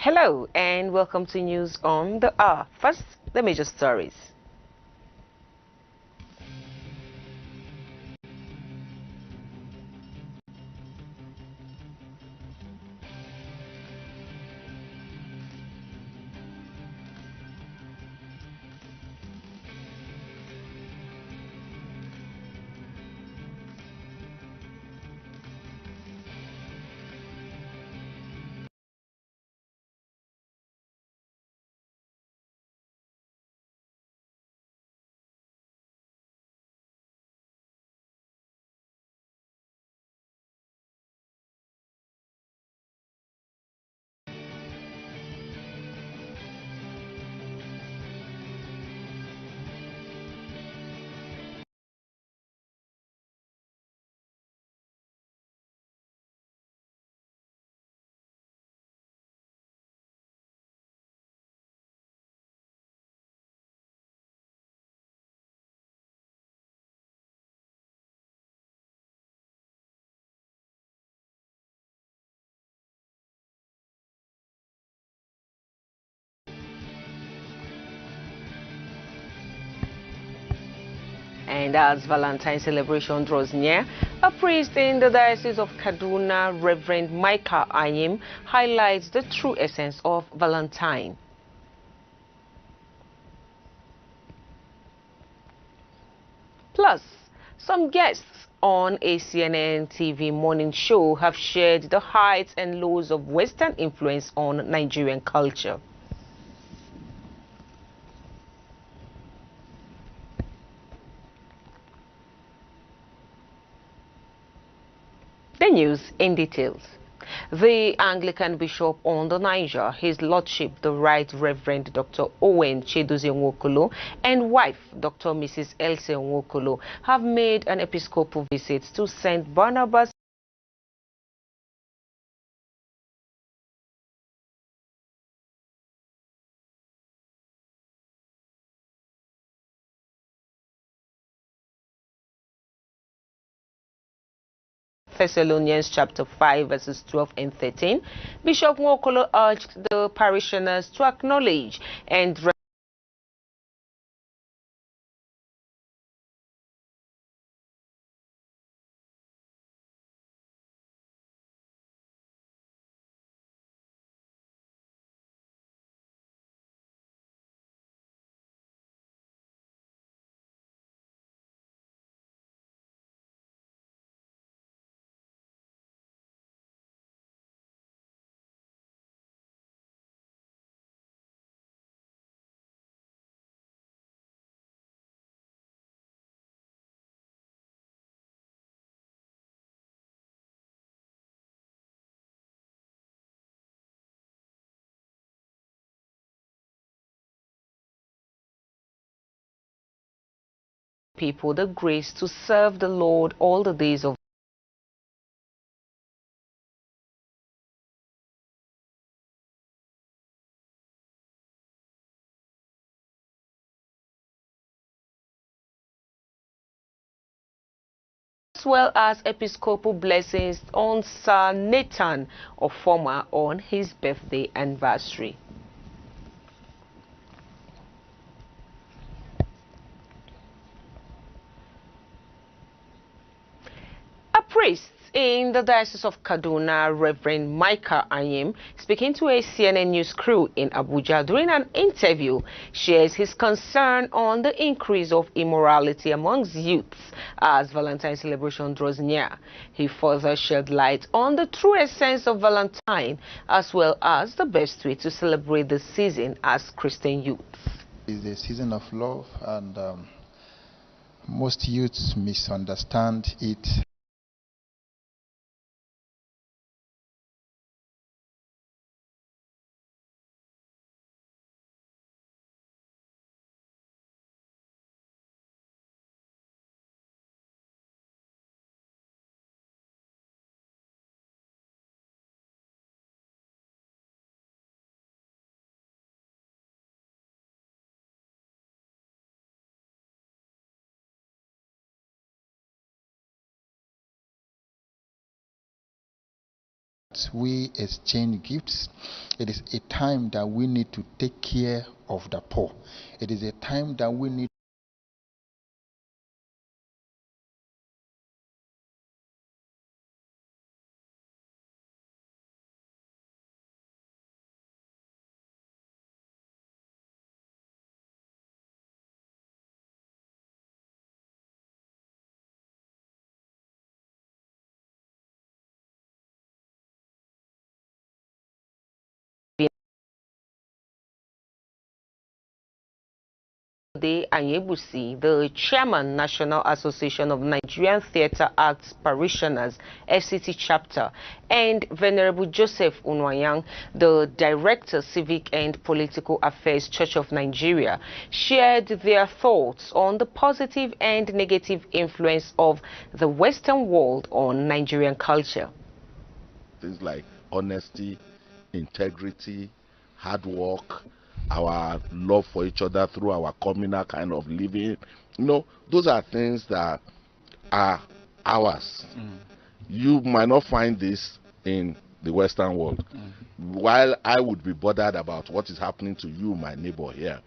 Hello and welcome to News on the Hour. First, the major stories. And as Valentine's celebration draws near, a priest in the Diocese of Kaduna, Reverend Micah Ayim, highlights the true essence of Valentine. Plus, some guests on a CNN TV morning show have shared the heights and lows of Western influence on Nigerian culture. The news in details. The Anglican Bishop on the Niger, His Lordship the Right Reverend Dr. Owen Chidozie Nwokolo and wife Dr. Mrs. Else Nwokolo have made an episcopal visit to St. Barnabas Thessalonians chapter 5 verses 12 and 13. Bishop Nwokolo urged the parishioners to acknowledge and people the grace to serve the Lord all the days of as well as episcopal blessings on Sir Nathan Ofoma on his birthday anniversary. A priest in the Diocese of Kaduna, Reverend Micah Ayim, speaking to a CNN News crew in Abuja during an interview, shares his concern on the increase of immorality amongst youths as Valentine celebration draws near. He further shed light on the true essence of Valentine as well as the best way to celebrate the season as Christian youths. It's a season of love, and most youths misunderstand it. that we exchange gifts. It is a time that we need to take care of the poor. It is a time that we need Anyebusi, the chairman, National Association of Nigerian Theatre Arts Parishioners, FCT chapter, and Venerable Joseph Unwayang, the director, Civic and Political Affairs, Church of Nigeria, shared their thoughts on the positive and negative influence of the Western world on Nigerian culture. Things like honesty, integrity, hard work, our love for each other through our communal kind of living. You know, those are things that are ours. You might not find this in the Western world. While I would be bothered about what is happening to you, my neighbor here,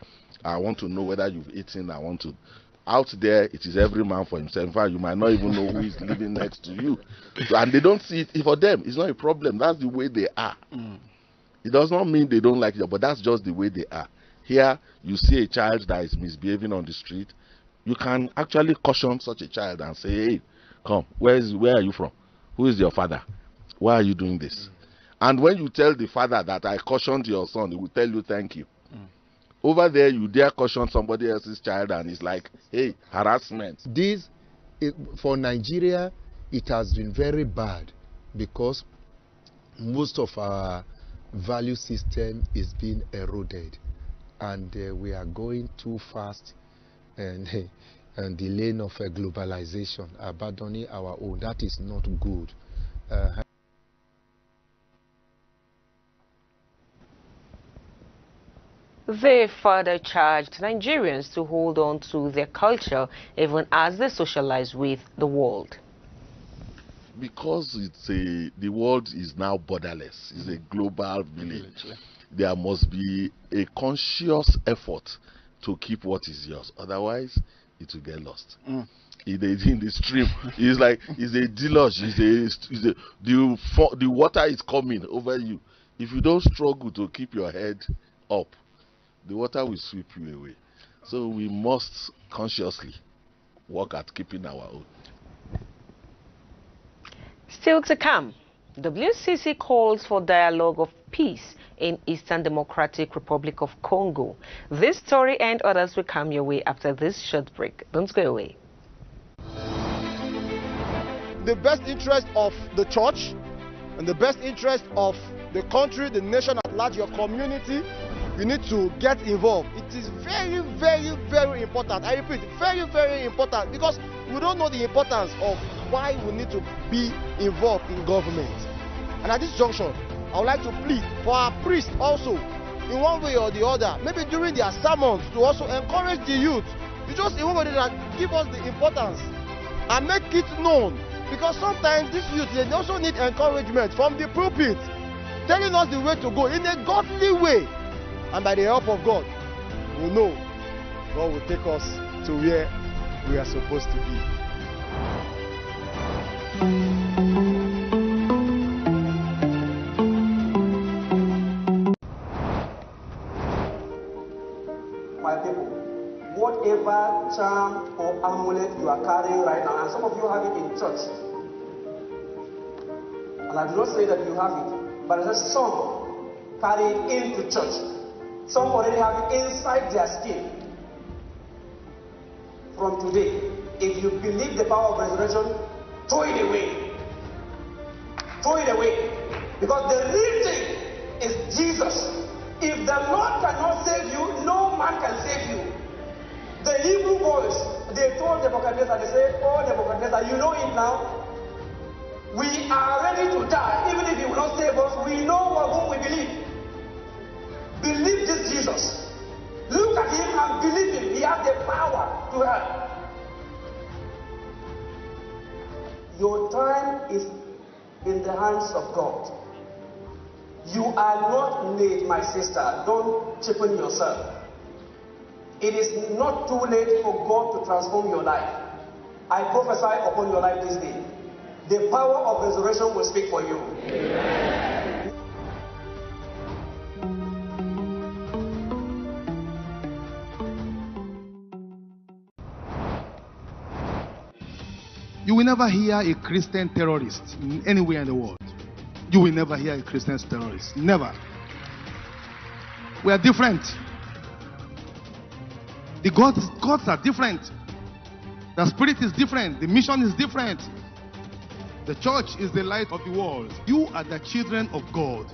I want to know whether you've eaten. Out there, it is every man for himself. In fact, you might not even know who is living next to you. So, and they don't see it. For them, it's not a problem. That's the way they are. It does not mean they don't like you, but that's just the way they are. Here, you see a child that is misbehaving on the street, you can actually caution such a child and say, hey, come, where are you from? Who is your father? Why are you doing this? And when you tell the father that I cautioned your son, he will tell you thank you. Over there, you dare caution somebody else's child and it's like, hey, harassment. For Nigeria, it has been very bad because most of our value system is being eroded, and we are going too fast and the lane of globalization, abandoning our own. That is not good. They further charged Nigerians to hold on to their culture even as they socialize with the world. Because the world is now borderless, it's a global village. There must be a conscious effort to keep what is yours. Otherwise, it will get lost. In the stream, it's like it's a deluge. The water is coming over you. If you don't struggle to keep your head up, the water will sweep you away. So we must consciously work at keeping our own. Still to come, WCC calls for dialogue of peace in Eastern Democratic Republic of Congo. This story and others will come your way after this short break. Don't go away. The best interest of the church and the best interest of the country, the nation at large, your community, you need to get involved. It is very, very, very important. I repeat, very, very important, because we don't know the importance of why we need to be involved in government. And at this junction, I would like to plead for our priests also, in one way or the other, maybe during their sermons, to also encourage the youth to just in one way that give us the importance and make it known. Because sometimes these youth, they also need encouragement from the pulpit, telling us the way to go in a godly way. And by the help of God, we know God will take us to where we are supposed to be. My people, whatever charm or amulet you are carrying right now, and some of you have it in church, and I do not say that you have it, but there's some carry it into church. Some already have it inside their skin. From today, if you believe the power of resurrection, throw it away. Throw it away. Because the real thing is Jesus. If the Lord cannot save you, no man can save you. The Hebrew boys, they told Nebuchadnezzar, they said, oh Nebuchadnezzar, you know it now. We are ready to die. Even if he will not save us, we know whom we believe. Believe this Jesus. Look at him and believe him. He has the power to help. Your time is in the hands of God. You are not late, my sister. Don't cheapen yourself. It is not too late for God to transform your life. I prophesy upon your life this day. The power of resurrection will speak for you. Amen. You will never hear a Christian terrorist anywhere in the world. You will never hear a Christian terrorist. Never. We are different. The gods are different. The spirit is different. The mission is different. The church is the light of the world. You are the children of God.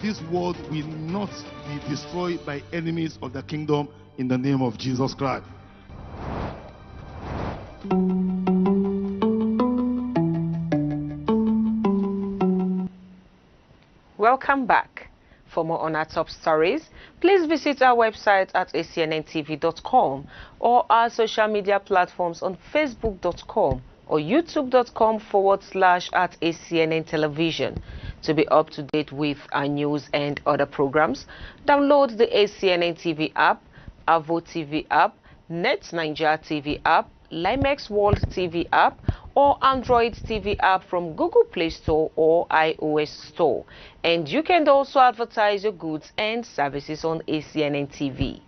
This world will not be destroyed by enemies of the kingdom in the name of Jesus Christ. Welcome back. For more on our top stories, please visit our website at acnntv.com or our social media platforms on facebook.com or youtube.com/@ACNN Television. To be up to date with our news and other programs, download the ACNN TV app, Avo TV app, Net Nigeria TV app, Limex World TV app, or Android TV app from Google Play Store or iOS Store. And you can also advertise your goods and services on ACNN TV.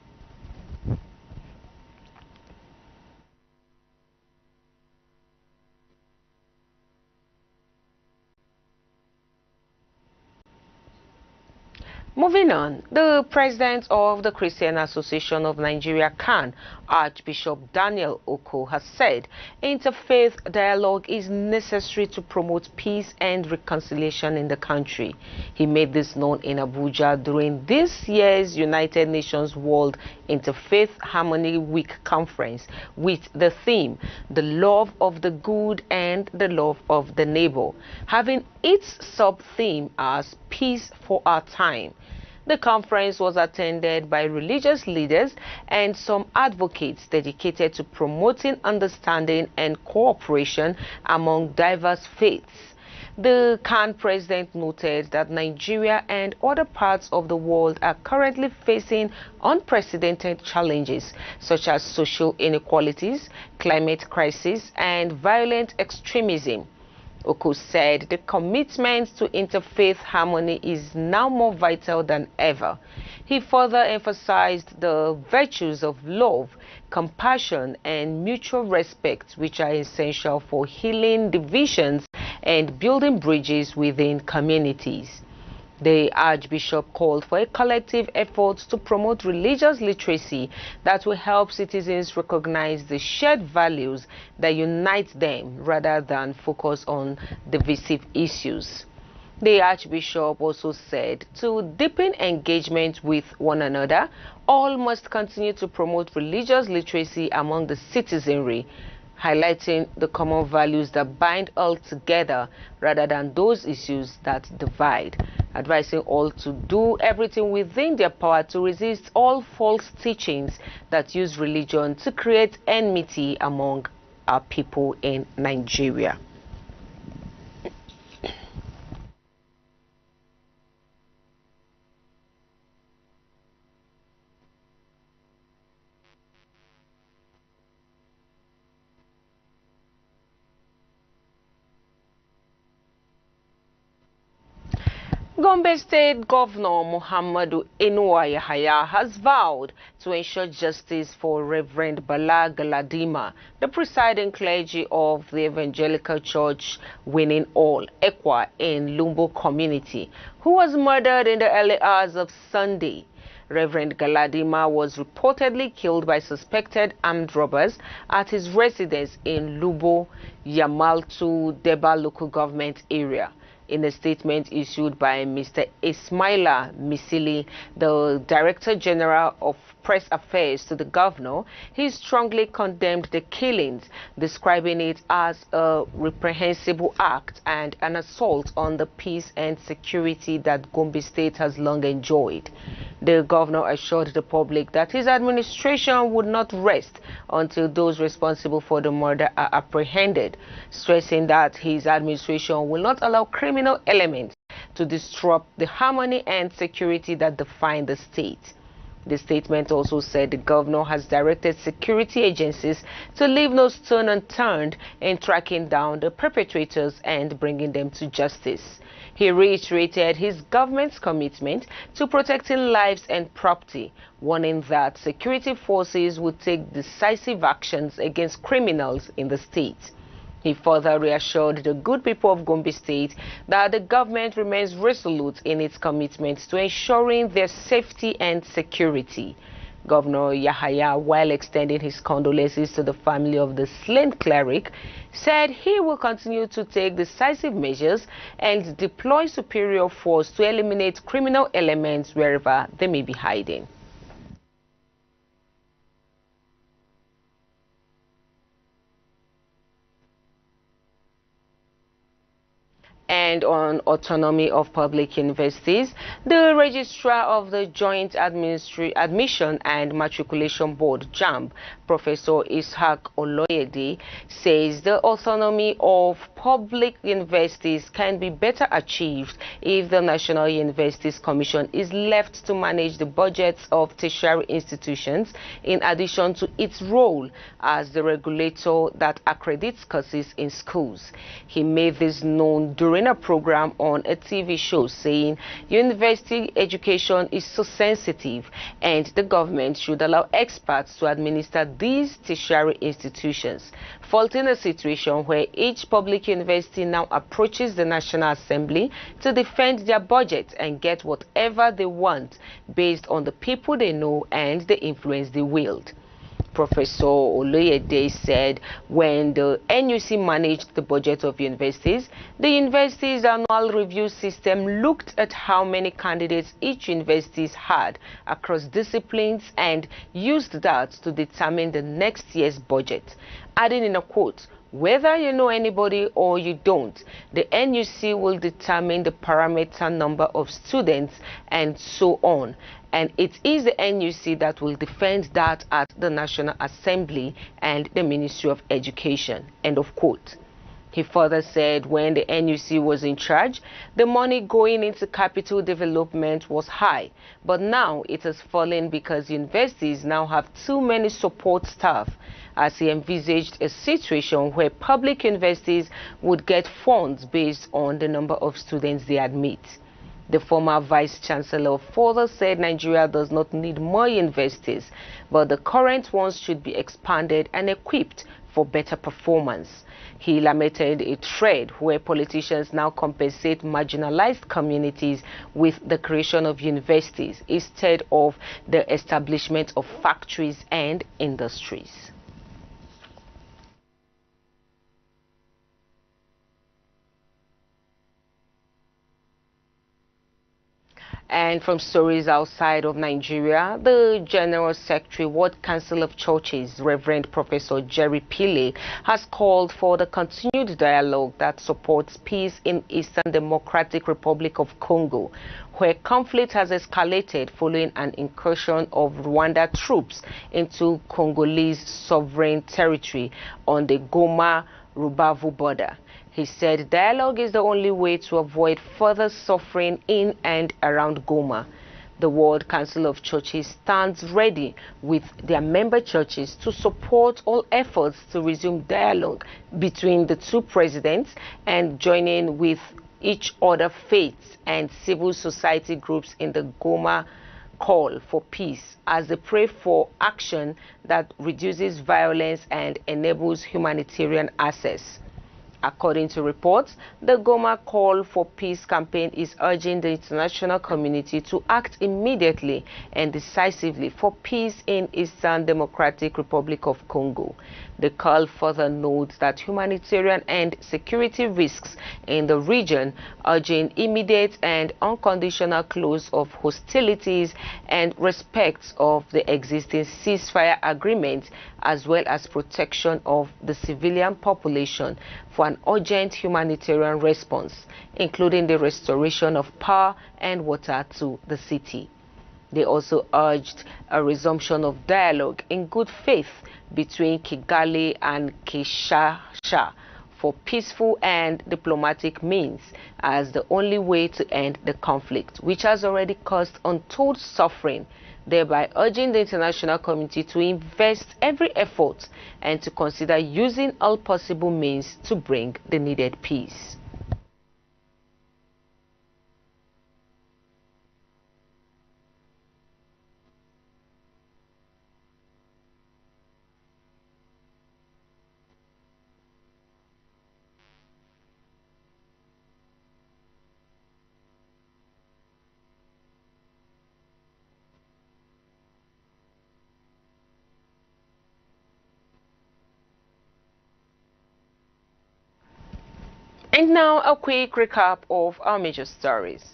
Moving on, the president of the Christian Association of Nigeria, Acnn, Archbishop Daniel Oko, has said interfaith dialogue is necessary to promote peace and reconciliation in the country. He made this known in Abuja during this year's United Nations World Interfaith Harmony Week conference with the theme, The Love of the Good and the Love of the Neighbor, having its sub-theme as Peace for Our Time. The conference was attended by religious leaders and some advocates dedicated to promoting understanding and cooperation among diverse faiths. The Acnn president noted that Nigeria and other parts of the world are currently facing unprecedented challenges such as social inequalities, climate crisis, and violent extremism. Oko said the commitment to interfaith harmony is now more vital than ever. He further emphasized the virtues of love, compassion, and mutual respect, which are essential for healing divisions and building bridges within communities. The Archbishop called for a collective effort to promote religious literacy that will help citizens recognize the shared values that unite them rather than focus on divisive issues. The Archbishop also said to deepen engagement with one another, all must continue to promote religious literacy among the citizenry, highlighting the common values that bind all together rather than those issues that divide, advising all to do everything within their power to resist all false teachings that use religion to create enmity among our people in Nigeria. Gombe State Governor Muhammadu Inuwa Yahaya has vowed to ensure justice for Reverend Bala Galadima, the presiding clergy of the Evangelical Church Winning All, Ekwa, in Lumbo community, who was murdered in the early hours of Sunday. Reverend Galadima was reportedly killed by suspected armed robbers at his residence in Lubo, Yamaltu, Deba local government area. In a statement issued by Mr. Ismaila Misili, the Director General of Press Affairs to the governor, he strongly condemned the killings, describing it as a reprehensible act and an assault on the peace and security that Gombe State has long enjoyed. The governor assured the public that his administration would not rest until those responsible for the murder are apprehended, stressing that his administration will not allow criminal elements to disrupt the harmony and security that define the state. The statement also said the governor has directed security agencies to leave no stone unturned in tracking down the perpetrators and bringing them to justice. He reiterated his government's commitment to protecting lives and property, warning that security forces would take decisive actions against criminals in the state. He further reassured the good people of Gombe State that the government remains resolute in its commitment to ensuring their safety and security. Governor Yahaya, while extending his condolences to the family of the slain cleric, said he will continue to take decisive measures and deploy superior force to eliminate criminal elements wherever they may be hiding. And on autonomy of public universities, the registrar of the Joint Admission and Matriculation Board, JAMB, Professor Ishaq Oloyede, says the autonomy of public universities can be better achieved if the National Universities Commission is left to manage the budgets of tertiary institutions in addition to its role as the regulator that accredits courses in schools. He made this known during a program on a TV show, saying university education is so sensitive and the government should allow experts to administer these tertiary institutions, faulting a situation where each public university now approaches the National Assembly to defend their budget and get whatever they want based on the people they know and the influence they wield. Professor Oloyede said when the NUC managed the budget of universities, the university's annual review system looked at how many candidates each university had across disciplines and used that to determine the next year's budget, adding in a quote, "Whether you know anybody or you don't, the NUC will determine the parameter number of students and so on. And it is the NUC that will defend that at the National Assembly and the Ministry of Education." End of quote. He further said when the NUC was in charge, the money going into capital development was high, but now it has fallen because universities now have too many support staff, as he envisaged a situation where public universities would get funds based on the number of students they admit. The former vice-chancellor further said Nigeria does not need more universities, but the current ones should be expanded and equipped for better performance. He lamented a trend where politicians now compensate marginalized communities with the creation of universities instead of the establishment of factories and industries. And from stories outside of Nigeria, the General Secretary, World Council of Churches, Reverend Professor Jerry Pile, has called for the continued dialogue that supports peace in Eastern Democratic Republic of Congo, where conflict has escalated following an incursion of Rwanda troops into Congolese sovereign territory on the Goma-Rubavu border. He said dialogue is the only way to avoid further suffering in and around Goma. The World Council of Churches stands ready with their member churches to support all efforts to resume dialogue between the two presidents and joining with each other faiths and civil society groups in the Goma call for peace as they pray for action that reduces violence and enables humanitarian access. According to reports, the Goma Call for Peace campaign is urging the international community to act immediately and decisively for peace in Eastern Democratic Republic of Congo. The call further notes that humanitarian and security risks in the region, urging immediate and unconditional close of hostilities and respect of the existing ceasefire agreement, as well as protection of the civilian population for an urgent humanitarian response, including the restoration of power and water to the city. They also urged a resumption of dialogue in good faith between Kigali and Kinshasa for peaceful and diplomatic means as the only way to end the conflict, which has already caused untold suffering, thereby urging the international community to invest every effort and to consider using all possible means to bring the needed peace. And now a quick recap of our major stories.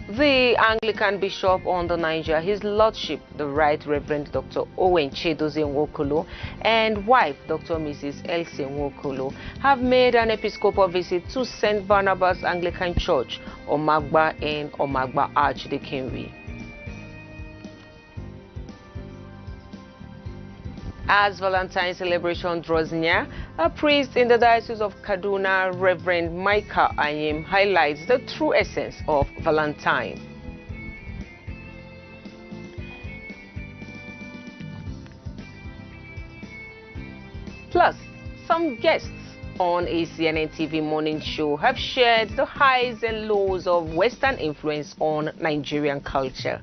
The Anglican Bishop on the Niger, His Lordship, the Right Reverend Dr. Owen Chedozie Nwokolo, and wife Dr. Mrs. Elsie Nwokolo have made an episcopal visit to St. Barnabas Anglican Church, Omagba in Omagba Archdeaconry. As Valentine's celebration draws near, a priest in the Diocese of Kaduna, Reverend Michael Anyim, highlights the true essence of Valentine. Plus, some guests on a CNN TV morning show have shared the highs and lows of Western influence on Nigerian culture.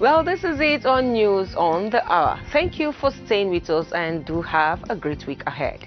Well, this is it on News on the Hour. Thank you for staying with us and do have a great week ahead.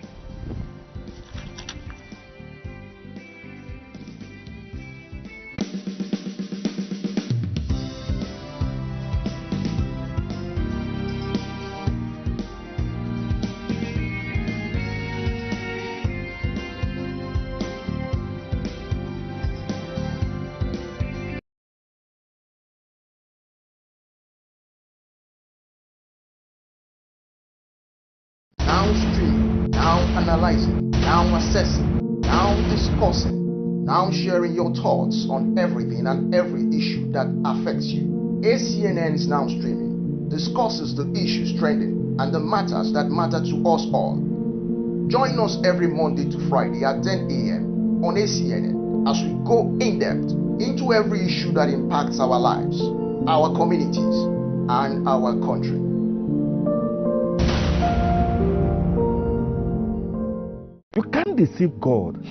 Now streaming, now analyzing, now assessing, now discussing, now sharing your thoughts on everything and every issue that affects you. ACNN is now streaming, discusses the issues trending and the matters that matter to us all. Join us every Monday to Friday at 10 a.m. on ACNN as we go in depth into every issue that impacts our lives, our communities, and our country. You can't deceive God.